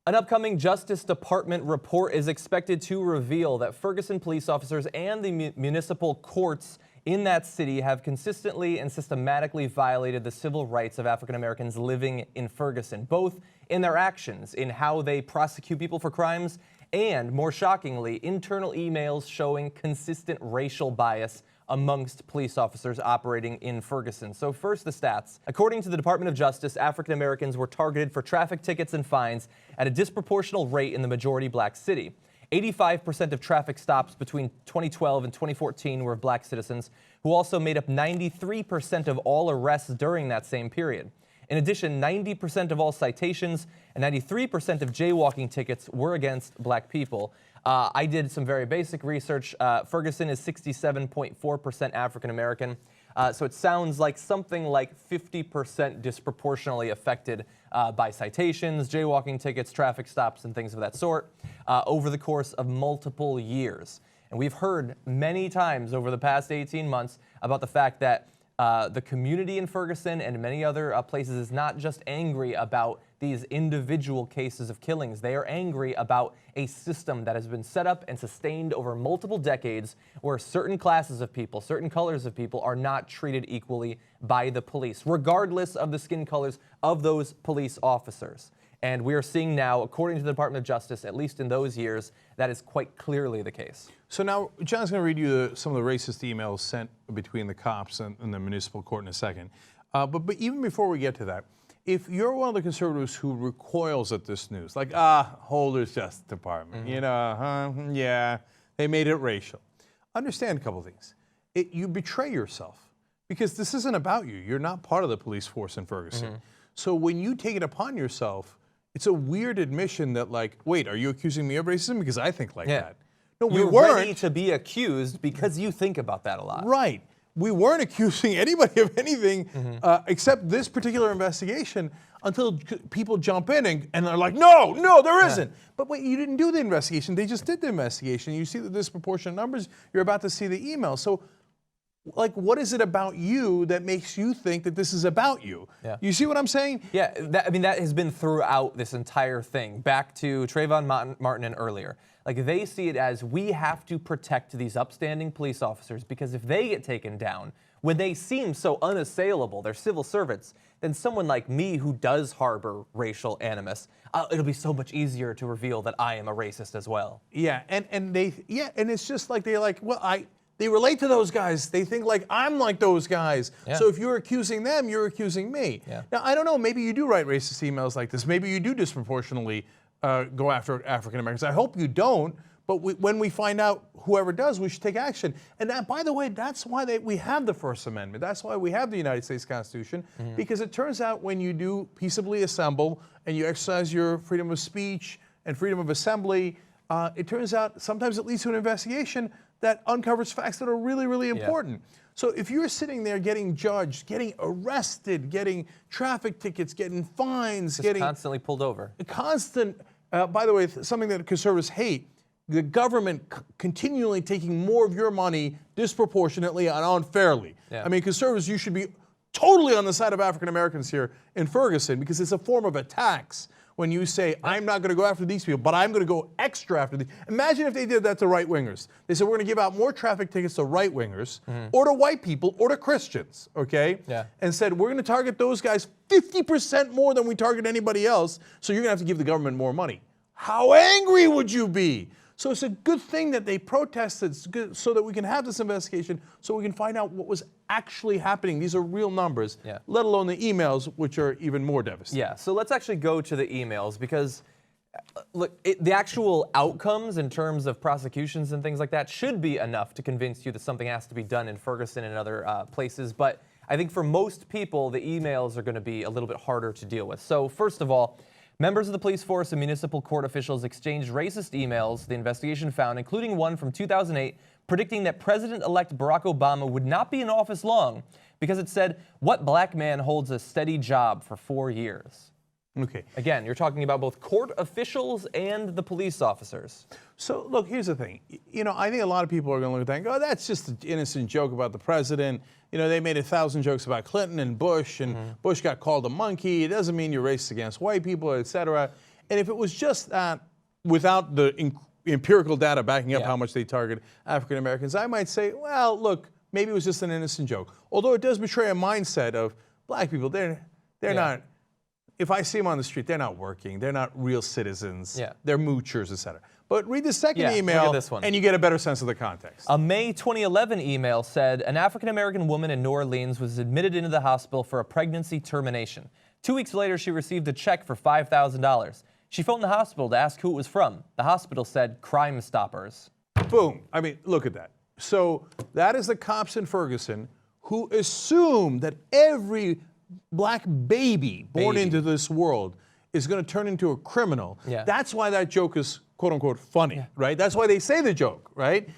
An upcoming Justice Department report is expected to reveal that Ferguson police officers and the municipal courts in that city have consistently and systematically violated the civil rights of African Americans living in Ferguson, both in their actions, in how they prosecute people for crimes, and, more shockingly, internal emails showing consistent racial bias amongst police officers operating in Ferguson. So first, the stats. According to the Department of Justice, African Americans were targeted for traffic tickets and fines at a disproportional rate in the majority black city. 85% of traffic stops between 2012 and 2014 were of black citizens, who also made up 93% of all arrests during that same period. In addition, 90% of all citations and 93% of jaywalking tickets were against black people. I did some very basic research. Ferguson is 67.4% African American. So it sounds like something like 50% disproportionately affected by citations, jaywalking tickets, traffic stops, and things of that sort over the course of multiple years. And we've heard many times over the past 18 months about the fact that the community in Ferguson and many other places is not just angry about these individual cases of killings. They are angry about a system that has been set up and sustained over multiple decades where certain classes of people, certain colors of people are not treated equally by the police, regardless of the skin colors of those police officers. And we are seeing now, according to the Department of Justice, at least in those years, that is quite clearly the case. So now, John's going to read you some of the racist emails sent between the cops and the municipal court in a second. But even before we get to that, if you're one of the conservatives who recoils at this news, like, Holder's Justice Department, you know, yeah, they made it racial. Understand a couple things. You betray yourself because this isn't about you. You're not part of the police force in Ferguson. So when you take it upon yourself, it's a weird admission that, like, wait, are you accusing me of racism? Because I think like that. No, we weren't. You're ready to be accused because you think about that a lot. Right. We weren't accusing anybody of anything except this particular investigation until people jump in and they're like, no, there isn't. But wait, you didn't do the investigation. They just did the investigation. You see the disproportionate numbers. You're about to see the email. So, like, what is it about you that makes you think that this is about you? You see what I'm saying? Yeah, that has been throughout this entire thing, back to Trayvon Martin and earlier. Like, they see it as, we have to protect these upstanding police officers because if they get taken down, when they seem so unassailable, they're civil servants, then someone like me who does harbor racial animus, it'll be so much easier to reveal that I am a racist as well. Yeah, and it's just like, they're like, well, they relate to those guys. They think like I'm like those guys. So if you're accusing them, you're accusing me. Now, I don't know, maybe you do write racist emails like this. Maybe you do disproportionately go after African Americans. I hope you don't, but when we find out whoever does, we should take action. And that, by the way, that's why we have the First Amendment. That's why we have the United States Constitution, because it turns out when you do peaceably assemble and you exercise your freedom of speech and freedom of assembly, it turns out sometimes it leads to an investigation that uncovers facts that are really, really important. So if you're sitting there getting judged, getting arrested, getting traffic tickets, getting fines, getting constantly pulled over. By the way, something that conservatives hate, the government continually taking more of your money disproportionately and unfairly. I mean, conservatives, you should be totally on the side of African Americans here in Ferguson because it's a form of a tax. When you say, I'm not going to go after these people, but I'm going to go extra after these. Imagine if they did that to right-wingers. They said, we're going to give out more traffic tickets to right-wingers or to white people or to Christians, okay? And said, we're going to target those guys 50% more than we target anybody else, so you're going to have to give the government more money. How angry would you be? So it's a good thing that they protested so that we can have this investigation, so we can find out what was actually happening. These are real numbers, let alone the emails, which are even more devastating. Yeah, so let's actually go to the emails because, look, the actual outcomes in terms of prosecutions and things like that should be enough to convince you that something has to be done in Ferguson and other places. But I think for most people, the emails are going to be a little bit harder to deal with. So first of all, members of the police force and municipal court officials exchanged racist emails, the investigation found, including one from 2008, predicting that President-elect Barack Obama would not be in office long because it said, what black man holds a steady job for 4 years? Okay. Again, you're talking about both court officials and the police officers. So, look, here's the thing. You know, I think a lot of people are going to look at that and go, oh, that's just an innocent joke about the president. You know, they made 1,000 jokes about Clinton and Bush Bush got called a monkey. It doesn't mean you're racist against white people, et cetera. And if it was just that, without the empirical data backing up how much they target African Americans, I might say, well, look, maybe it was just an innocent joke. Although it does betray a mindset of black people, they're not, if I see them on the street, they're not working, they're not real citizens, they're moochers, etc. But read the second email, this one. and you get a better sense of the context. A May 2011 email said an African-American woman in New Orleans was admitted into the hospital for a pregnancy termination. 2 weeks later, she received a check for $5,000. She phoned the hospital to ask who it was from. The hospital said Crime Stoppers. Boom. I mean, look at that. So that is the cops in Ferguson who assume that every black baby born into this world is going to turn into a criminal. That's why that joke is quote unquote funny, right? That's why they say the joke, right?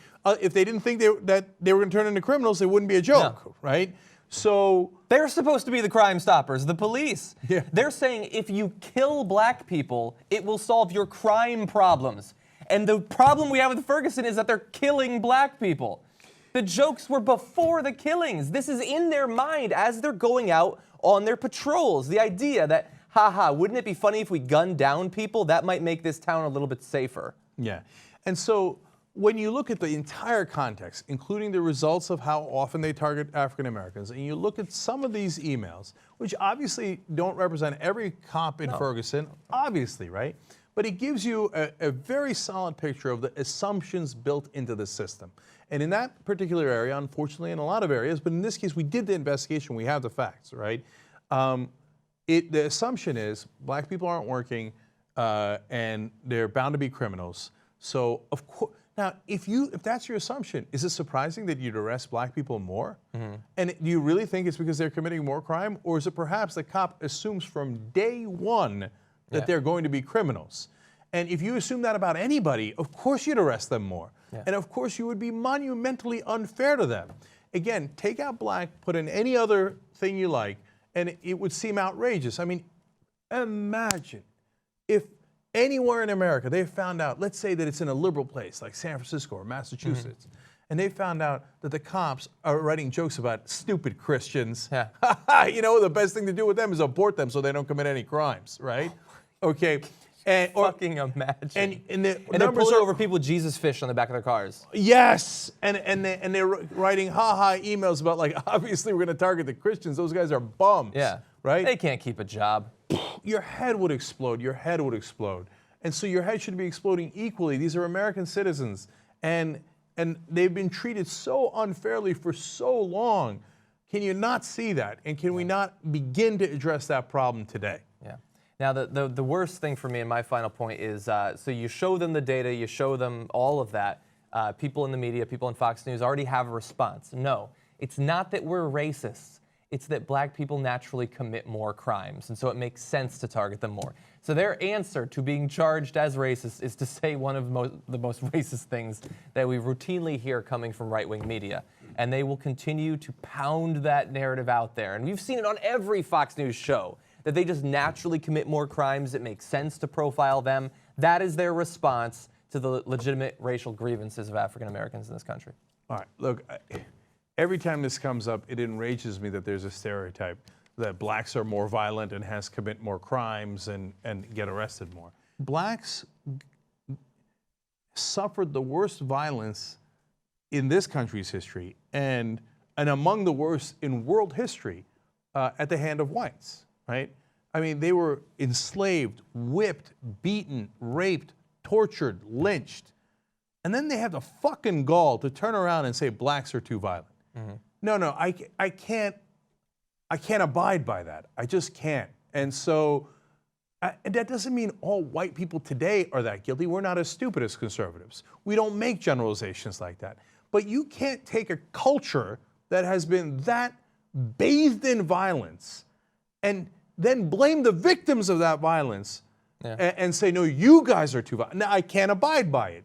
If they didn't think that they were going to turn into criminals, it wouldn't be a joke, right? So they're supposed to be the Crime Stoppers, the police. They're saying if you kill black people, it will solve your crime problems. And the problem we have with Ferguson is that they're killing black people. The jokes were before the killings. This is in their mind as they're going out on their patrols. The idea that, haha, wouldn't it be funny if we gunned down people? That might make this town a little bit safer. Yeah. And so when you look at the entire context, including the results of how often they target African Americans, and you look at some of these emails, which obviously don't represent every cop in Ferguson, obviously, right? But it gives you a very solid picture of the assumptions built into the system. And in that particular area, unfortunately, in a lot of areas, but in this case, we did the investigation, we have the facts, right? The assumption is black people aren't working and they're bound to be criminals. So, of course, now, if that's your assumption, is it surprising that you'd arrest black people more? And do you really think it's because they're committing more crime? Or is it perhaps the cop assumes from day one that they're going to be criminals? And if you assume that about anybody, of course you'd arrest them more. And of course you would be monumentally unfair to them. Again, take out black, put in any other thing you like, and it would seem outrageous. I mean, imagine if anywhere in America they found out, let's say that it's in a liberal place like San Francisco or Massachusetts, and they found out that the cops are writing jokes about stupid Christians. You know, the best thing to do with them is abort them so they don't commit any crimes, right? Okay. Fucking imagine. And they're pulling over people with Jesus fish on the back of their cars. Yes, and they're writing ha-ha emails about, like, obviously we're going to target the Christians. Those guys are bums. Right? They can't keep a job. Your head would explode. Your head would explode. And so your head should be exploding equally. These are American citizens, and they've been treated so unfairly for so long. Can you not see that? And can we not begin to address that problem today? Now, the worst thing for me, and my final point is, so you show them the data, you show them all of that. People in the media, people on Fox News already have a response. No, it's not that we're racists. It's that black people naturally commit more crimes, and so it makes sense to target them more. So their answer to being charged as racist is to say one of the most racist things that we routinely hear coming from right-wing media. And they will continue to pound that narrative out there. And we've seen it on every Fox News show, that they just naturally commit more crimes. It makes sense to profile them. That is their response to the legitimate racial grievances of African Americans in this country. All right, look, every time this comes up, it enrages me that there's a stereotype that blacks are more violent and hence commit more crimes and get arrested more. Blacks suffered the worst violence in this country's history and among the worst in world history at the hand of whites. Right? I mean, they were enslaved, whipped, beaten, raped, tortured, lynched. And then they have the fucking gall to turn around and say blacks are too violent. No, I can't abide by that. I just can't. And so and that doesn't mean all white people today are that guilty. We're not as stupid as conservatives. We don't make generalizations like that. But you can't take a culture that has been that bathed in violence and then blame the victims of that violence and say, no, you guys are too violent. No, I can't abide by it.